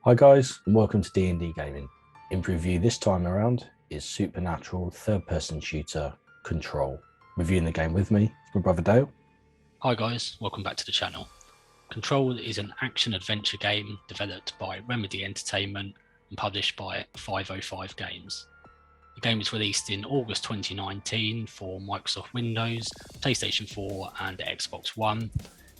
Hi guys, and welcome to D&DGaming. In review this time around is supernatural third-person shooter Control. Reviewing the game with me is my brother Dale. Hi guys, welcome back to the channel. Control is an action-adventure game developed by Remedy Entertainment and published by 505 Games. The game was released in August 2019 for Microsoft Windows, PlayStation 4 and Xbox One,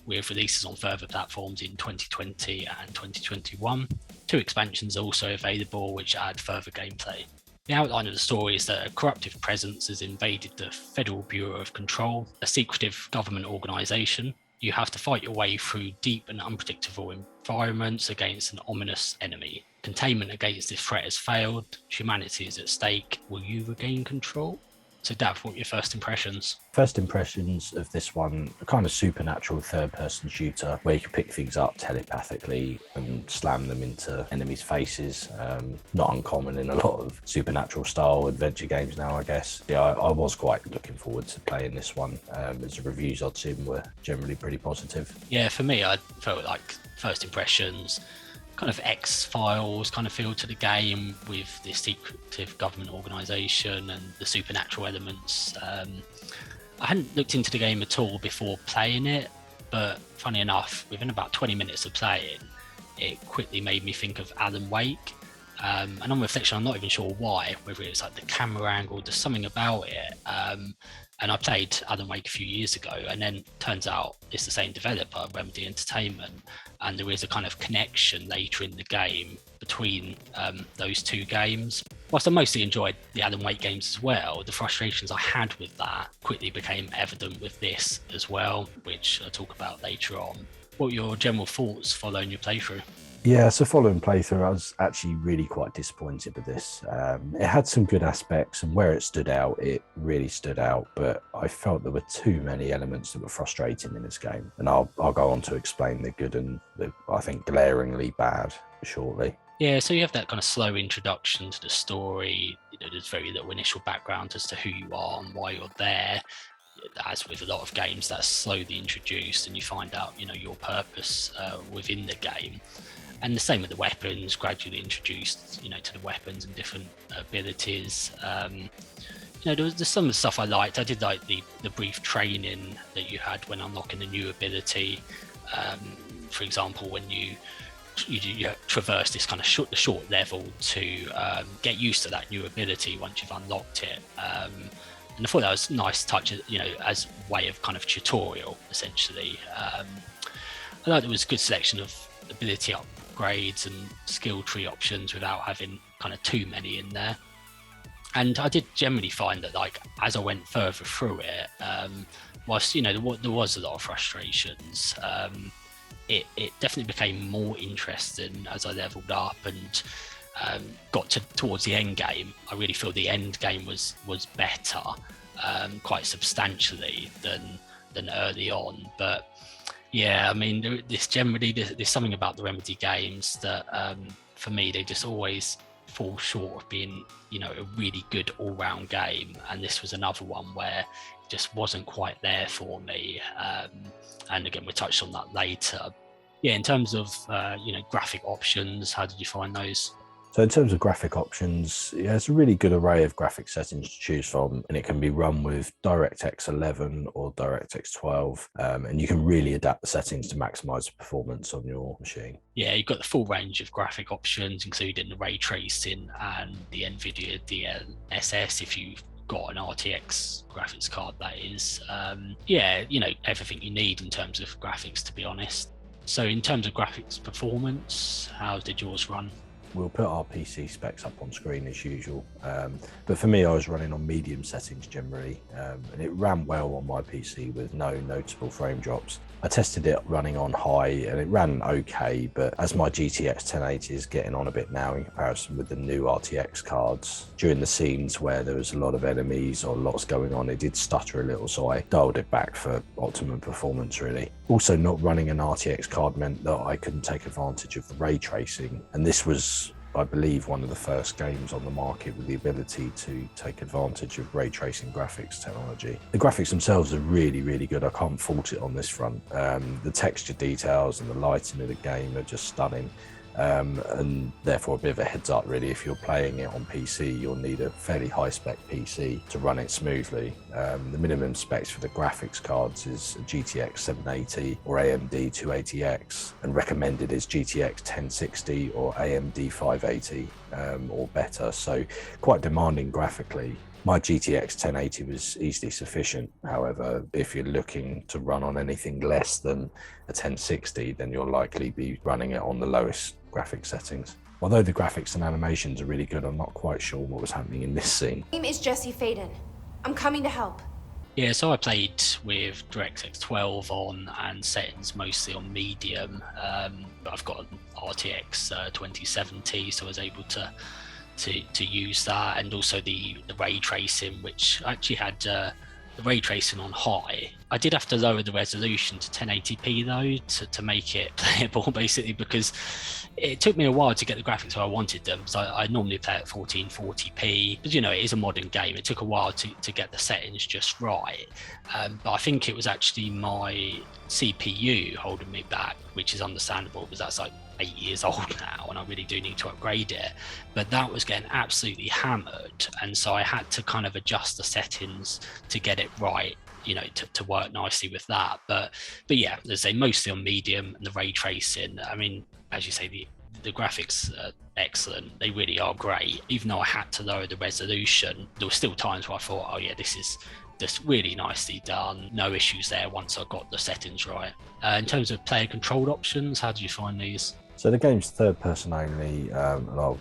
with releases on further platforms in 2020 and 2021. Two expansions are also available which add further gameplay. The outline of the story is that a corruptive presence has invaded the Federal Bureau of Control, a secretive government organisation. You have to fight your way through deep and unpredictable environments against an ominous enemy. Containment against this threat has failed. Humanity is at stake. Will you regain control? So Dav, what are your first impressions? First impressions of this one, a kind of supernatural third-person shooter where you can pick things up telepathically and slam them into enemies' faces. Not uncommon in a lot of supernatural style adventure games now, I guess. Yeah, I was quite looking forward to playing this one, as the reviews I'd seen were generally pretty positive. Yeah, for me, I felt like first impressions, kind of X-Files kind of feel to the game with this secretive government organisation and the supernatural elements. I hadn't looked into the game at all before playing it, but funny enough, within about 20 minutes of playing, it quickly made me think of Alan Wake. And on reflection, I'm not even sure why, whether it's like the camera angle, there's something about it. And I played Alan Wake a few years ago, and then turns out it's the same developer, Remedy Entertainment, and there is a kind of connection later in the game between those two games. Whilst I mostly enjoyed the Alan Wake games as well, the frustrations I had with that quickly became evident with this as well, which I'll talk about later on. What were your general thoughts following your playthrough? Yeah, so following playthrough, I was actually really quite disappointed with this. It had some good aspects, and where it stood out, it really stood out, but I felt there were too many elements that were frustrating in this game. And I'll go on to explain the good and the, I think, glaringly bad shortly. Yeah, so you have that kind of slow introduction to the story. There's very little initial background as to who you are and why you're there. As with a lot of games, that's slowly introduced, and you find out, your purpose within the game. And the same with the weapons, gradually introduced, to the weapons and different abilities. There's some of the stuff I liked. I did like the brief training that you had when unlocking a new ability. For example, when you traverse this kind of short level to get used to that new ability once you've unlocked it. And I thought that was a nice touch, as a way of kind of tutorial, essentially. I thought there was a good selection of ability upgrades and skill tree options without having kind of too many in there. And I did generally find that, like, as I went further through it, whilst there was a lot of frustrations, it definitely became more interesting as I leveled up and got towards the end game. I really feel the end game was better, quite substantially than early on. But yeah, I mean, there's something about the Remedy games that, for me, they just always fall short of being, a really good all-round game. And this was another one where it just wasn't quite there for me. And again, we touched on that later. Yeah, in terms of, graphic options, how did you find those? So in terms of graphic options, yeah, it's a really good array of graphic settings to choose from, and it can be run with DirectX 11 or DirectX 12, and you can really adapt the settings to maximize the performance on your machine. Yeah, you've got the full range of graphic options, including the ray tracing and the NVIDIA DLSS if you've got an RTX graphics card, that is. Everything you need in terms of graphics, to be honest. So in terms of graphics performance, how did yours run? We'll put our PC specs up on screen as usual, but for me, I was running on medium settings generally, and it ran well on my PC with no noticeable frame drops. I tested it running on high and it ran okay, but as my GTX 1080 is getting on a bit now in comparison with the new RTX cards, during the scenes where there was a lot of enemies or lots going on, it did stutter a little, so I dialed it back for optimum performance really. Also, not running an RTX card meant that I couldn't take advantage of the ray tracing, and this was, I believe, one of the first games on the market with the ability to take advantage of ray tracing graphics technology. The graphics themselves are really, really good. I can't fault it on this front. The texture details and the lighting of the game are just stunning. and therefore a bit of a heads up really. If you're playing it on PC, you'll need a fairly high spec PC to run it smoothly. The minimum specs for the graphics cards is a GTX 780 or AMD 280X, and recommended is GTX 1060 or AMD 580 or better, so quite demanding graphically. My GTX 1080 was easily sufficient. However, if you're looking to run on anything less than a 1060, then you'll likely be running it on the lowest graphics settings. Although the graphics and animations are really good, I'm not quite sure what was happening in this scene. My name is Jesse Faden. I'm coming to help. Yeah, so I played with DirectX 12 on and settings mostly on medium. I've got an RTX 2070, so I was able to use that, and also the ray tracing, which I actually had the ray tracing on high. I did have to lower the resolution to 1080p though to make it playable, basically, because it took me a while to get the graphics where I wanted them. So I normally play at 1440p, but you know, it is a modern game. It took a while to get the settings just right. But I think it was actually my CPU holding me back, which is understandable because that's like 8 years old now and I really do need to upgrade it. But that was getting absolutely hammered, and so I had to kind of adjust the settings to get it right, you know, to work nicely with that. But yeah, as I say, mostly on medium, and the ray tracing, I mean, as you say, the graphics are excellent. They really are great. Even though I had to lower the resolution, there were still times where I thought, oh yeah, this is just really nicely done. No issues there once I got the settings right. In terms of player controlled options, how did you find these? So the game's third person only, and I'll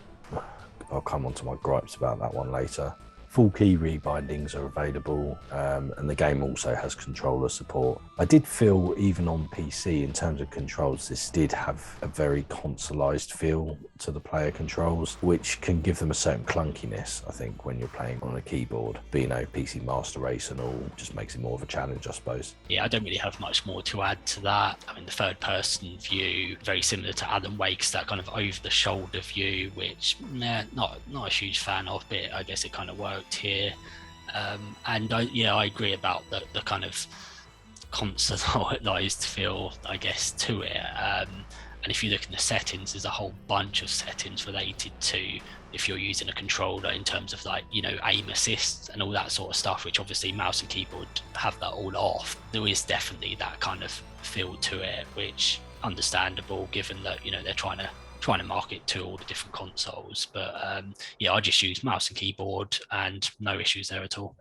come on to my gripes about that one later. Full key rebindings are available, and the game also has controller support. I did feel, even on PC, in terms of controls, this did have a very consoleized feel to the player controls, which can give them a certain clunkiness, I think, when you're playing on a keyboard. But, you know, PC Master Race and all just makes it more of a challenge, I suppose. Yeah, I don't really have much more to add to that. I mean, the third person view, very similar to Alan Wake's, that kind of over the shoulder view, which not a huge fan of, but I guess it kind of worked here. And I agree about the kind of consoleized feel, I guess, to it. And if you look in the settings, there's a whole bunch of settings related to if you're using a controller in terms of, like, you know, aim assist and all that sort of stuff, which obviously mouse and keyboard have that all off. There is definitely that kind of feel to it, which understandable given that, you know, they're trying to market to all the different consoles. But I just use mouse and keyboard and no issues there at all.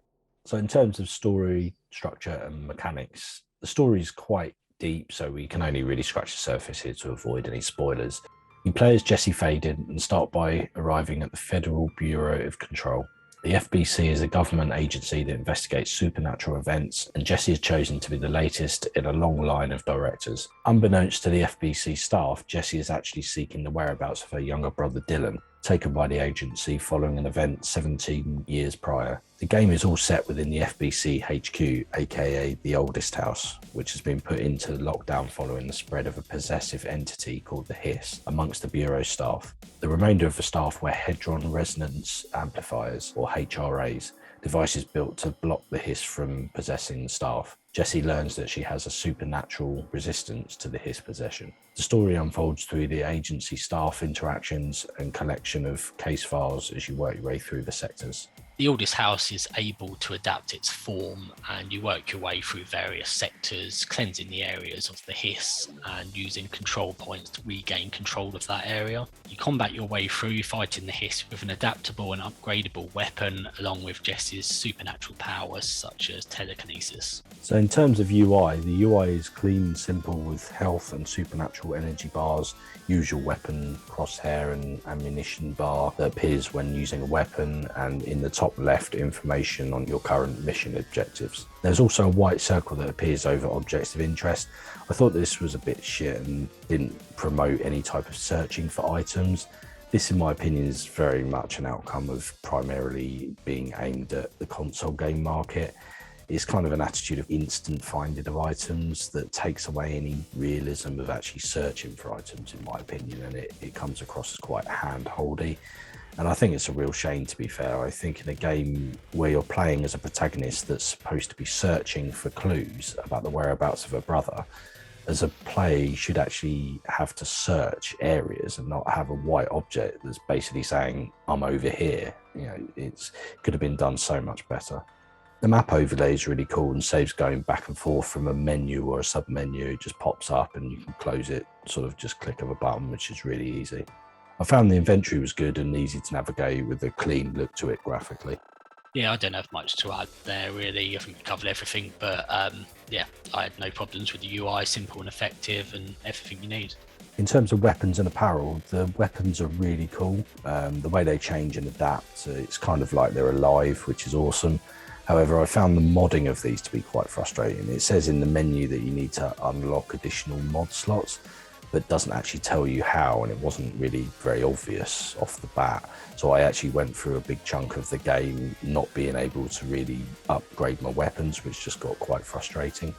So in terms of story structure and mechanics, the story is quite deep, so we can only really scratch the surface here to avoid any spoilers. You play as Jesse Faden and start by arriving at the Federal Bureau of Control. The FBC is a government agency that investigates supernatural events, and Jesse is chosen to be the latest in a long line of directors. Unbeknownst to the FBC staff, Jesse is actually seeking the whereabouts of her younger brother Dylan, taken by the agency following an event 17 years prior. The game is all set within the FBC HQ, aka the oldest house, which has been put into lockdown following the spread of a possessive entity called the Hiss amongst the Bureau staff. The remainder of the staff wear Hadron Resonance Amplifiers, or HRAs, devices built to block the Hiss from possessing the staff. Jessie learns that she has a supernatural resistance to the Hiss possession. The story unfolds through the agency staff interactions and collection of case files as you work your way through the sectors. The oldest house is able to adapt its form, and you work your way through various sectors, cleansing the areas of the Hiss and using control points to regain control of that area. You combat your way through, fighting the Hiss with an adaptable and upgradable weapon, along with Jessie's supernatural powers such as telekinesis. So in terms of UI, the UI is clean and simple with health and supernatural energy bars, usual weapon, crosshair and ammunition bar that appears when using a weapon, and in the top left, information on your current mission objectives. There's also a white circle that appears over objects of interest. I thought this was a bit shit and didn't promote any type of searching for items. This, in my opinion, is very much an outcome of primarily being aimed at the console game market. It's kind of an attitude of instant finding of items that takes away any realism of actually searching for items, in my opinion, and it comes across as quite hand-holdy. And I think it's a real shame, to be fair. I think in a game where you're playing as a protagonist that's supposed to be searching for clues about the whereabouts of a brother, as a player, you should actually have to search areas and not have a white object that's basically saying, I'm over here. You know, it could have been done so much better. The map overlay is really cool and saves going back and forth from a menu or a sub-menu. It just pops up and you can close it, sort of just click of a button, which is really easy. I found the inventory was good and easy to navigate with a clean look to it graphically. Yeah, I don't have much to add there really. I think we covered everything, but yeah, I had no problems with the UI, simple and effective and everything you need. In terms of weapons and apparel, the weapons are really cool. The way they change and adapt, it's kind of like they're alive, which is awesome. However, I found the modding of these to be quite frustrating. It says in the menu that you need to unlock additional mod slots, but doesn't actually tell you how, and it wasn't really very obvious off the bat. So I actually went through a big chunk of the game not being able to really upgrade my weapons, which just got quite frustrating.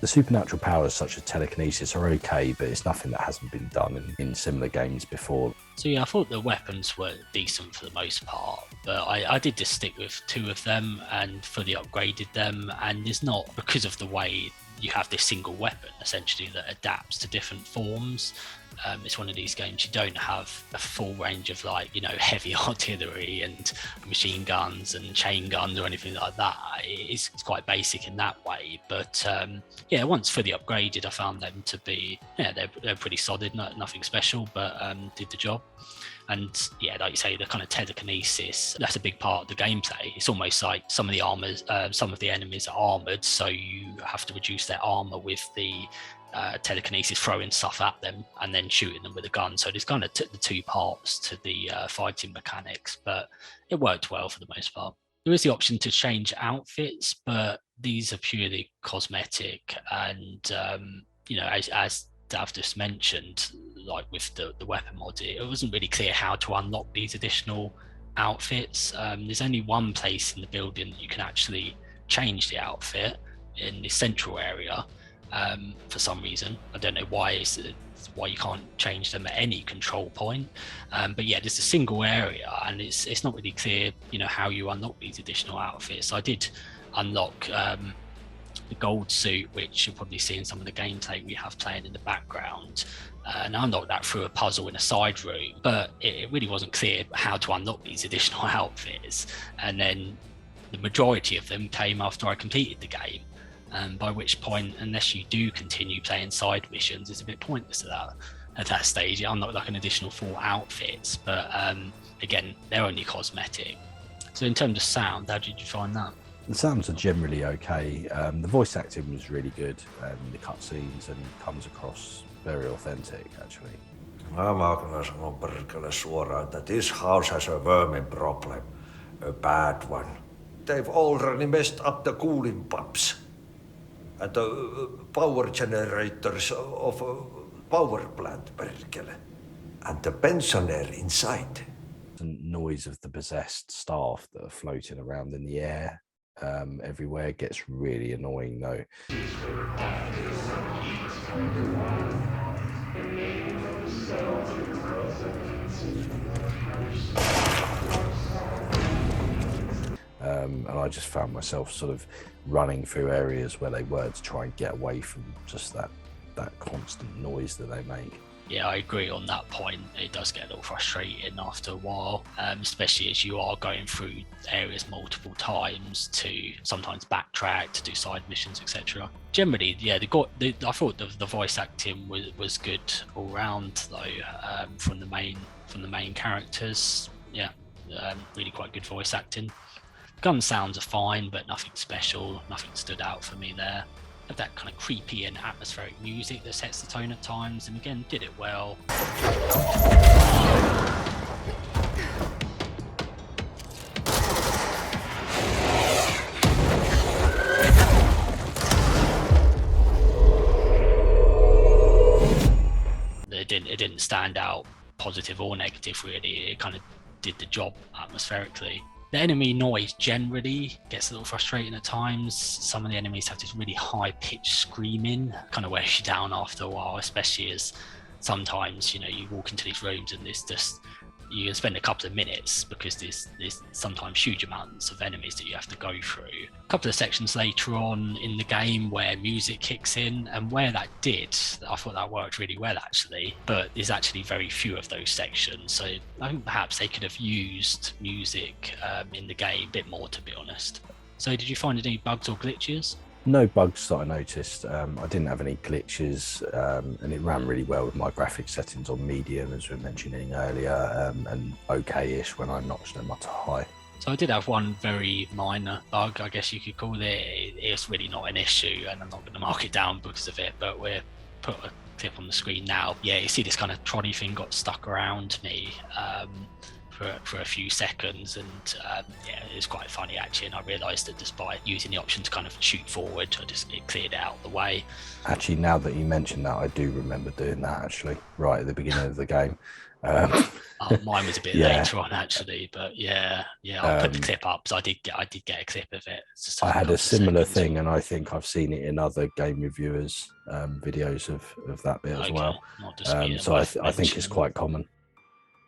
The supernatural powers such as telekinesis are okay, but it's nothing that hasn't been done in similar games before. So yeah, I thought the weapons were decent for the most part, but I did just stick with 2 of them and fully upgraded them, and it's not because of the way you have this single weapon essentially that adapts to different forms. It's one of these games you don't have a full range of, like, you know, heavy artillery and machine guns and chain guns or anything like that. It's quite basic in that way, but yeah, once fully upgraded I found them to be, yeah, they're pretty solid, nothing special, but did the job. And yeah, like you say, the kind of telekinesis, that's a big part of the gameplay. It's almost like some of the armors, some of the enemies are armored, so you have to reduce their armor with the telekinesis, throwing stuff at them and then shooting them with a gun. So there's kind of the 2 parts to the fighting mechanics, but it worked well for the most part. There is the option to change outfits, but these are purely cosmetic, and you know, as Dav just mentioned, like with the weapon mod, it wasn't really clear how to unlock these additional outfits. There's only one place in the building that you can actually change the outfit, in the central area. For some reason, I don't know why why you can't change them at any control point, but yeah, there's a single area, and it's not really clear, you know, how you unlock these additional outfits. I did unlock the gold suit, which you'll probably see in some of the gameplay we have playing in the background, and I unlocked that through a puzzle in a side room, but it really wasn't clear how to unlock these additional outfits, and then the majority of them came after I completed the game. By which point, unless you do continue playing side missions, it's a bit pointless at that stage. You unlock like an additional 4 outfits, but again, they're only cosmetic. So in terms of sound, how did you find that? The sounds are generally okay. The voice acting was really good, the cutscenes, and comes across very authentic actually. Mä kyllä sanon perkele suoraan, that this house has a vermin problem, a bad one. They've already messed up the cooling pumps and the power generators of a power plant, perkele, and the pensioner inside. The noise of the possessed staff that are floating around in the air everywhere gets really annoying though. And I just found myself sort of running through areas where they were to try and get away from just that constant noise that they make. Yeah, I agree on that point. It does get a little frustrating after a while, especially as you are going through areas multiple times to sometimes backtrack to do side missions, etc. Generally, yeah, I thought the voice acting was good all round though, from the main characters. Yeah, really quite good voice acting. Gun sounds are fine, but nothing special. Nothing stood out for me there. Have that kind of creepy and atmospheric music that sets the tone at times, and again, did it well. It didn't stand out positive or negative really. It kind of did the job atmospherically. The enemy noise generally gets a little frustrating at times. Some of the enemies have this really high-pitched screaming, kind of wears you down after a while, especially as sometimes, you know, you walk into these rooms and there's just you can spend a couple of minutes because there's sometimes huge amounts of enemies that you have to go through. A couple of sections later on in the game where music kicks in, and where that did, I thought that worked really well actually, but there's actually very few of those sections, so I think perhaps they could have used music in the game a bit more, to be honest. So did you find any bugs or glitches? No bugs that I noticed. I didn't have any glitches, and it ran really well with my graphics settings on medium, as we were mentioning earlier, and okay-ish when I notched them up to high. So I did have one very minor bug, I guess you could call it. It's really not an issue, and I'm not going to mark it down because of it, but we'll put a clip on the screen now. Yeah, you see this kind of trolley thing got stuck around me for a few seconds, and yeah, it was quite funny actually, and I realised that just by using the option to kind of shoot forward, it cleared it out of the way. Actually, now that you mention that, I do remember doing that actually, right at the beginning of the game. Mine was a bit later on actually, but yeah, I'll put the clip up, so I did get a clip of it. I had a similar thing, and I think I've seen it in other game reviewers' videos of that bit as well. So I think it's quite common.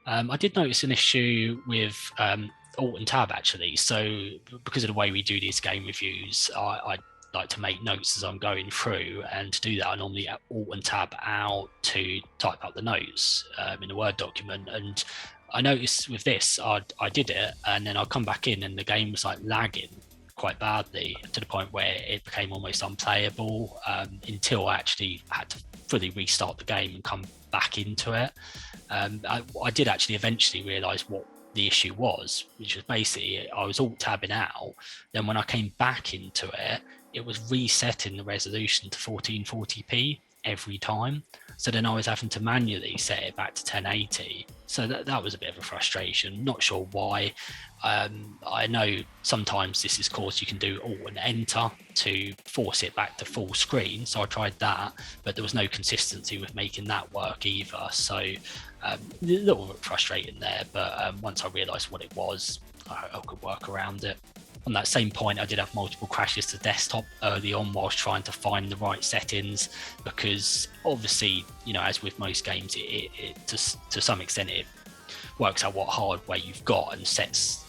I did notice an issue with Alt and Tab actually. So because of the way we do these game reviews, I like to make notes as I'm going through, and to do that I normally Alt and Tab out to type out the notes in a Word document. And I noticed with this, I did it, and then I'll come back in and the game was like lagging quite badly, to the point where it became almost unplayable, until I actually had to fully restart the game and come back into it. I did actually eventually realise what the issue was, which was basically I was alt tabbing out, then when I came back into it, it was resetting the resolution to 1440p every time. So then I was having to manually set it back to 1080. So that was a bit of a frustration. Not sure why. I know sometimes this is caused, you can do Alt and Enter to force it back to full screen. So I tried that, but there was no consistency with making that work either. So a little bit frustrating there, but once I realised what it was, I could work around it. On that same point, I did have multiple crashes to desktop early on whilst trying to find the right settings, because obviously, you know, as with most games, it to some extent it works out what hardware you've got and sets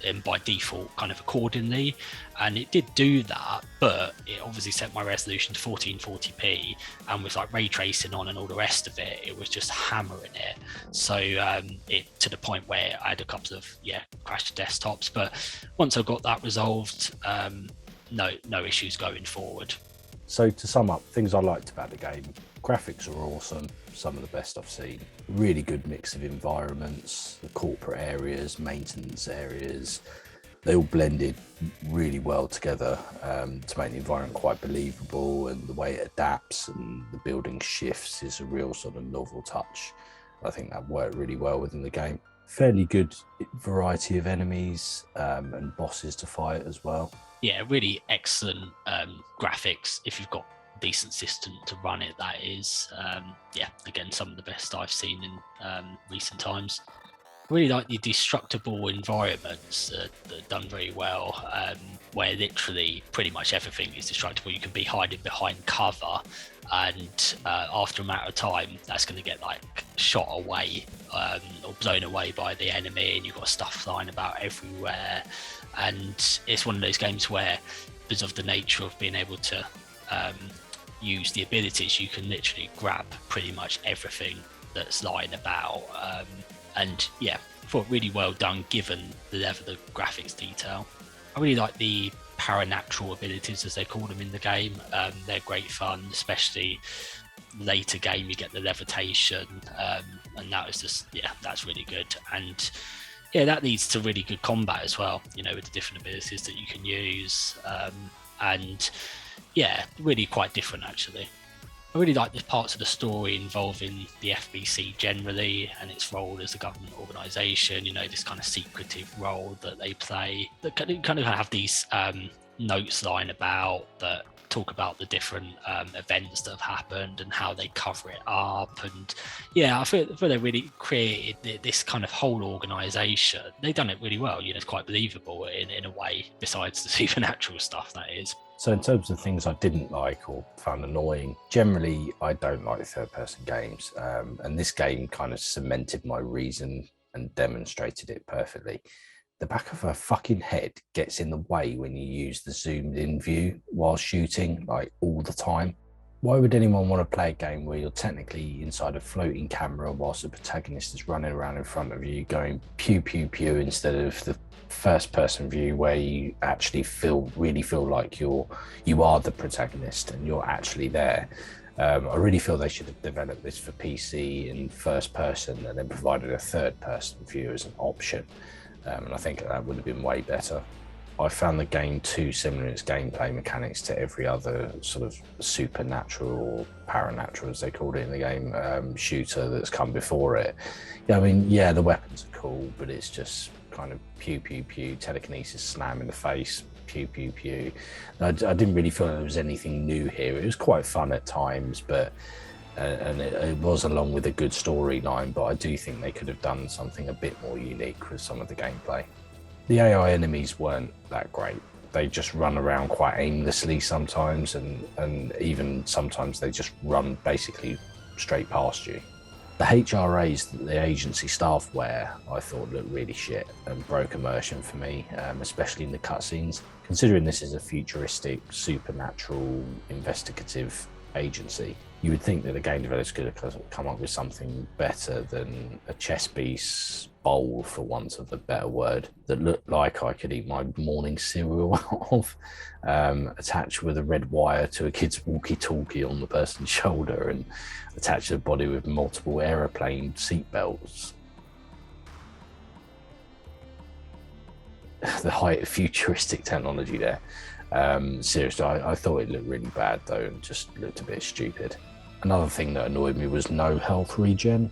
them by default kind of accordingly, and it did do that, but it obviously set my resolution to 1440p, and with like ray tracing on and all the rest of it, it was just hammering it. So it to the point where I had a couple of crashed desktops, but once I got that resolved, no issues going forward. So to sum up, things I liked about the game: graphics are awesome, some of the best I've seen. Really good mix of environments, the corporate areas, maintenance areas, they all blended really well together to make the environment quite believable, and the way it adapts and the building shifts is a real sort of novel touch. I think that worked really well within the game. Fairly good variety of enemies and bosses to fight as well. Yeah, really excellent graphics if you've got a decent system to run it, that is. Again, some of the best I've seen in recent times. I really like the destructible environments that are done very well, where literally pretty much everything is destructible. You can be hiding behind cover, and after a matter of time, that's going to get like shot away or blown away by the enemy, and you've got stuff flying about everywhere. And it's one of those games where, because of the nature of being able to use the abilities, you can literally grab pretty much everything that's lying about. And yeah, I thought really well done given the level of graphics detail. I really like the paranatural abilities, as they call them in the game. They're great fun, especially later game you get the levitation, and that was just, that's really good. And yeah, that leads to really good combat as well, you know, with the different abilities that you can use. And yeah, really quite different actually. I really like the parts of the story involving the FBC generally and its role as a government organisation, you know, this kind of secretive role that they play, that kind of have these notes lying about that talk about the different events that have happened and how they cover it up. And yeah, I feel they really created this kind of whole organisation. They've done it really well, you know, it's quite believable in a way, besides the supernatural stuff, that is. So in terms of things I didn't like or found annoying, generally I don't like third-person games, and this game kind of cemented my reason and demonstrated it perfectly. The back of her fucking head gets in the way when you use the zoomed in view while shooting, like all the time. Why would anyone want to play a game where you're technically inside a floating camera whilst the protagonist is running around in front of you going pew pew pew instead of the first person view where you actually really feel like you are the protagonist and you're actually there? I really feel they should have developed this for PC in first person and then provided a third person view as an option. And I think that would have been way better. I found the game too similar in its gameplay mechanics to every other sort of supernatural or paranatural, as they called it in the game, shooter that's come before it. Yeah, I mean, yeah, the weapons are cool, but it's just kind of pew, pew, pew, telekinesis, slam in the face, pew, pew, pew. I didn't really feel there was anything new here. It was quite fun at times, but and it was along with a good storyline, but I do think they could have done something a bit more unique with some of the gameplay. The AI enemies weren't that great. They just run around quite aimlessly sometimes, and even sometimes they just run basically straight past you. The HRAs that the agency staff wear, I thought looked really shit and broke immersion for me, especially in the cutscenes. Considering this is a futuristic, supernatural, investigative agency, you would think that the game developers could have come up with something better than a chess piece bowl, for want of a better word, that looked like I could eat my morning cereal out of, attached with a red wire to a kid's walkie-talkie on the person's shoulder and attached to the body with multiple aeroplane seatbelts. The height of futuristic technology there. Seriously, I thought it looked really bad though, and just looked a bit stupid. Another thing that annoyed me was no health regen.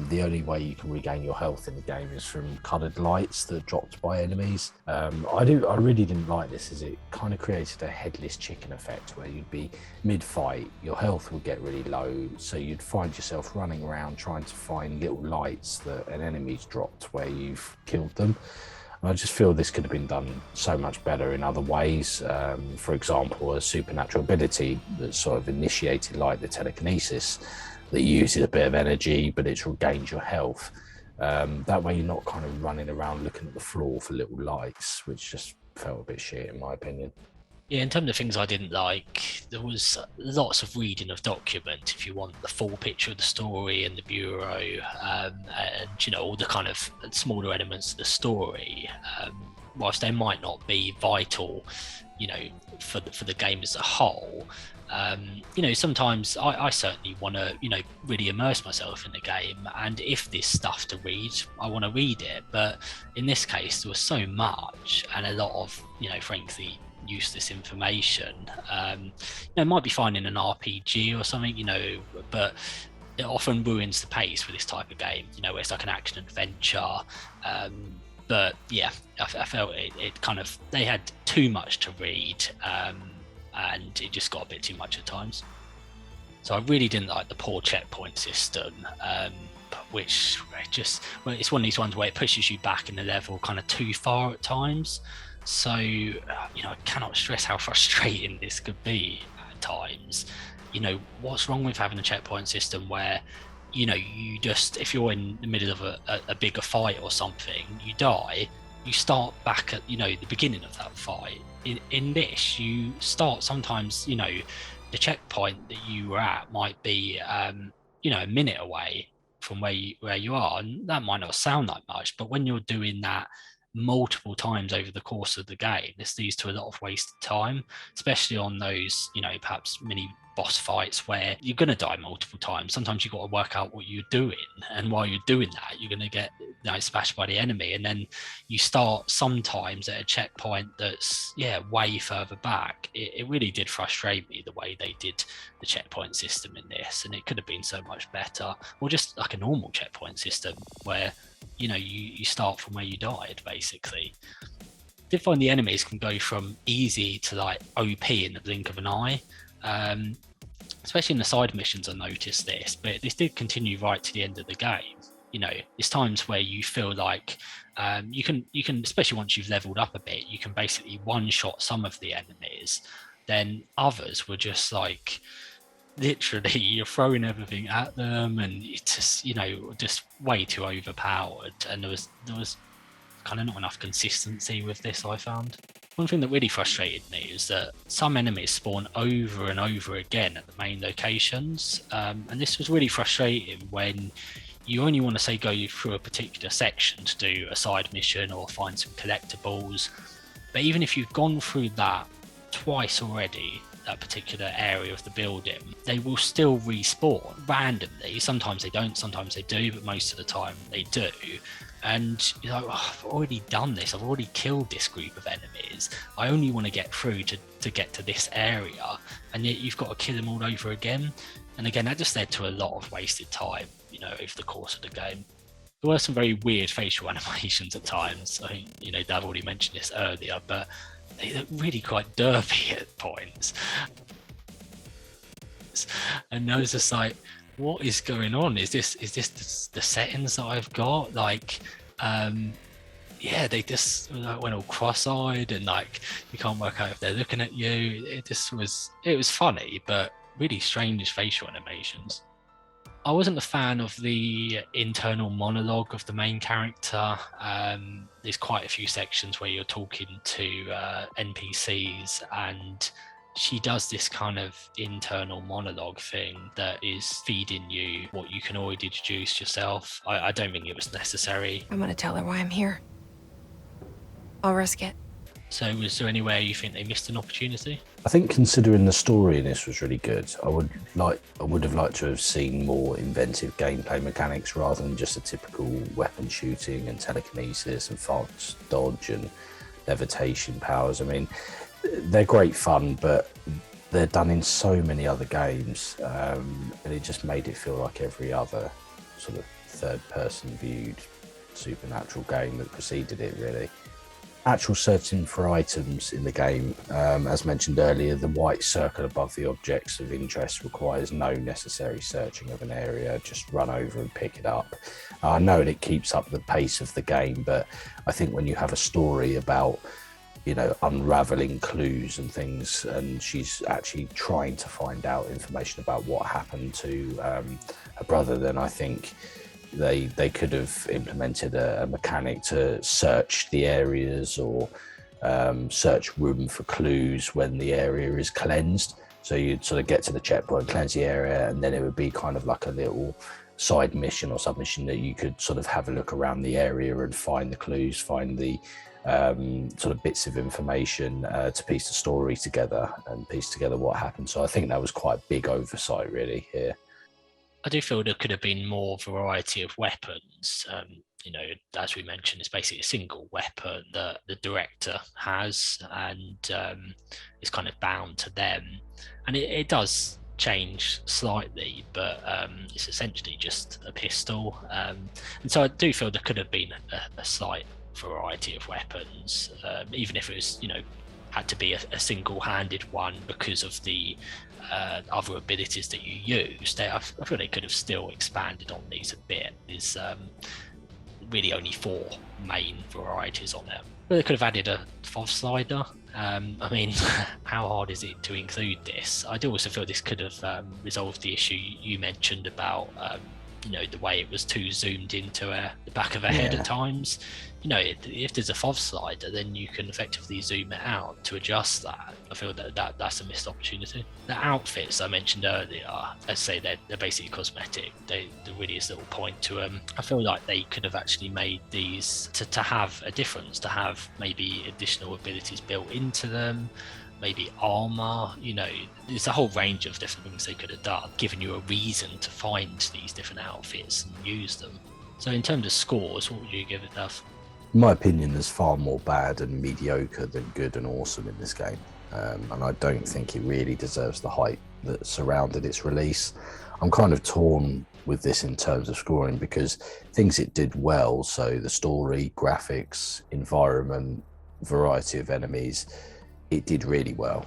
The only way you can regain your health in the game is from coloured lights that are dropped by enemies. I really didn't like this, as it kind of created a headless chicken effect where you'd be mid-fight, your health would get really low, so you'd find yourself running around trying to find little lights that an enemy's dropped where you've killed them. I just feel this could have been done so much better in other ways. For example, a supernatural ability that's sort of initiated like the telekinesis that uses a bit of energy, but it regains your health. That way you're not kind of running around looking at the floor for little lights, which just felt a bit shit in my opinion. Yeah, in terms of things I didn't like, there was lots of reading of document if you want the full picture of the story and the bureau, and all the kind of smaller elements of the story. Whilst they might not be vital, for the game as a whole, sometimes I certainly want to, really immerse myself in the game. And if there's stuff to read, I want to read it. But in this case, there was so much and a lot of, frankly, useless information. It might be fine in an RPG or something, but it often ruins the pace with this type of game, where it's like an action adventure. But yeah, I felt it kind of, they had too much to read, and it just got a bit too much at times. So I really didn't like the poor checkpoint system, which it's one of these ones where it pushes you back in the level kind of too far at times. So, I cannot stress how frustrating this could be at times. What's wrong with having a checkpoint system where, you just, if you're in the middle of a bigger fight or something, you die, you start back at, the beginning of that fight. In this, you start sometimes, the checkpoint that you were at might be, a minute away from where you are. And that might not sound like much, but when you're doing that multiple times over the course of the game, this leads to a lot of wasted time, especially on those, perhaps mini boss fights where you're going to die multiple times. Sometimes you've got to work out what you're doing, and while you're doing that, you're going to get smashed by the enemy, and then you start sometimes at a checkpoint that's way further back. It really did frustrate me the way they did the checkpoint system in this, and it could have been so much better, or just like a normal checkpoint system where you start from where you died, basically. I did find the enemies can go from easy to like OP in the blink of an eye, especially in the side missions. I noticed this, but this did continue right to the end of the game. There's times where you feel like you can, especially once you've leveled up a bit, you can basically one-shot some of the enemies. Then others were just like, literally you're throwing everything at them, and it's just, just way too overpowered. And there was kind of not enough consistency with this, I found. One thing that really frustrated me is that some enemies spawn over and over again at the main locations, and this was really frustrating when you only want to, say, go through a particular section to do a side mission or find some collectibles. But even if you've gone through that twice already, that particular area of the building, they will still respawn randomly. Sometimes they don't, sometimes they do, but most of the time they do. And you're like, oh, I've already done this, I've already killed this group of enemies, I only want to get through to get to this area, and yet you've got to kill them all over again. And again, that just led to a lot of wasted time, over the course of the game. There were some very weird facial animations at times. I think, Dav already mentioned this earlier, but they look really quite derpy at points. And I was just like, what is going on? Is this the settings that I've got? Like, they just went all cross-eyed, and like you can't work out if they're looking at you. It was funny, but really strange facial animations. I wasn't a fan of the internal monologue of the main character. There's quite a few sections where you're talking to NPCs, and she does this kind of internal monologue thing that is feeding you what you can already deduce yourself. I don't think it was necessary. I'm gonna tell her why I'm here. I'll risk it. So was there anywhere you think they missed an opportunity? I think considering the story in this was really good, I would have liked to have seen more inventive gameplay mechanics rather than just a typical weapon shooting and telekinesis and fast dodge and levitation powers. I mean, they're great fun, but they're done in so many other games, and it just made it feel like every other sort of third-person viewed supernatural game that preceded it, really. Actual searching for items in the game, as mentioned earlier, the white circle above the objects of interest requires no necessary searching of an area, just run over and pick it up. I know it keeps up the pace of the game, but I think when you have a story about unraveling clues and things, and she's actually trying to find out information about what happened to her brother, then I think they could have implemented a mechanic to search the areas or search room for clues when the area is cleansed. So you'd sort of get to the checkpoint, cleanse the area, and then it would be kind of like a little side mission or submission that you could sort of have a look around the area and find the clues, find the sort of bits of information to piece the story together and piece together what happened. So I think that was quite a big oversight really here. I do feel there could have been more variety of weapons. As we mentioned, it's basically a single weapon that the director has, and it's kind of bound to them. And it does change slightly, but it's essentially just a pistol. And so I do feel there could have been a slight variety of weapons, even if it was, had to be a single-handed one because of the other abilities that you used. I feel they could have still expanded on these a bit. There's really only 4 main varieties on it. But they could have added a FOV slider. I mean, how hard is it to include this? I do also feel this could have resolved the issue you mentioned about the way it was too zoomed into the back of her head at times. If there's a FOV slider, then you can effectively zoom it out to adjust that. I feel that's a missed opportunity. The outfits I mentioned earlier, let's say they're basically cosmetic. There really is little point to them. I feel like they could have actually made these to have a difference, to have maybe additional abilities built into them, maybe armor. There's a whole range of different things they could have done, given you a reason to find these different outfits and use them. So in terms of scores, what would you give it, Duff? In my opinion, there's far more bad and mediocre than good and awesome in this game, and I don't think it really deserves the hype that surrounded its release. I'm kind of torn with this in terms of scoring, because things it did well, so the story, graphics, environment, variety of enemies, it did really well.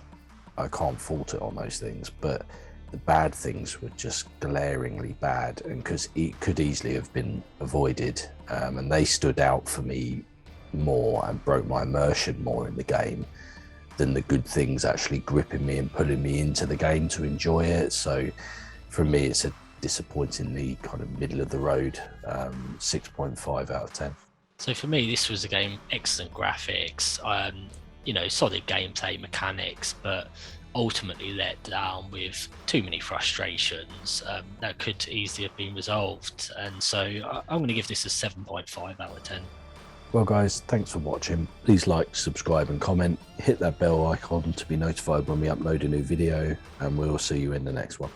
I can't fault it on those things, but the bad things were just glaringly bad, and because it could easily have been avoided, and they stood out for me more and broke my immersion more in the game than the good things actually gripping me and pulling me into the game to enjoy it. So for me, it's a disappointingly kind of middle of the road 6.5 out of 10. So for me, this was a game, excellent graphics, you know, solid gameplay mechanics, but ultimately let down with too many frustrations that could easily have been resolved. And so I'm going to give this a 7.5 out of 10. Well guys, thanks for watching. Please like, subscribe and comment. Hit that bell icon to be notified when we upload a new video, and we'll see you in the next one.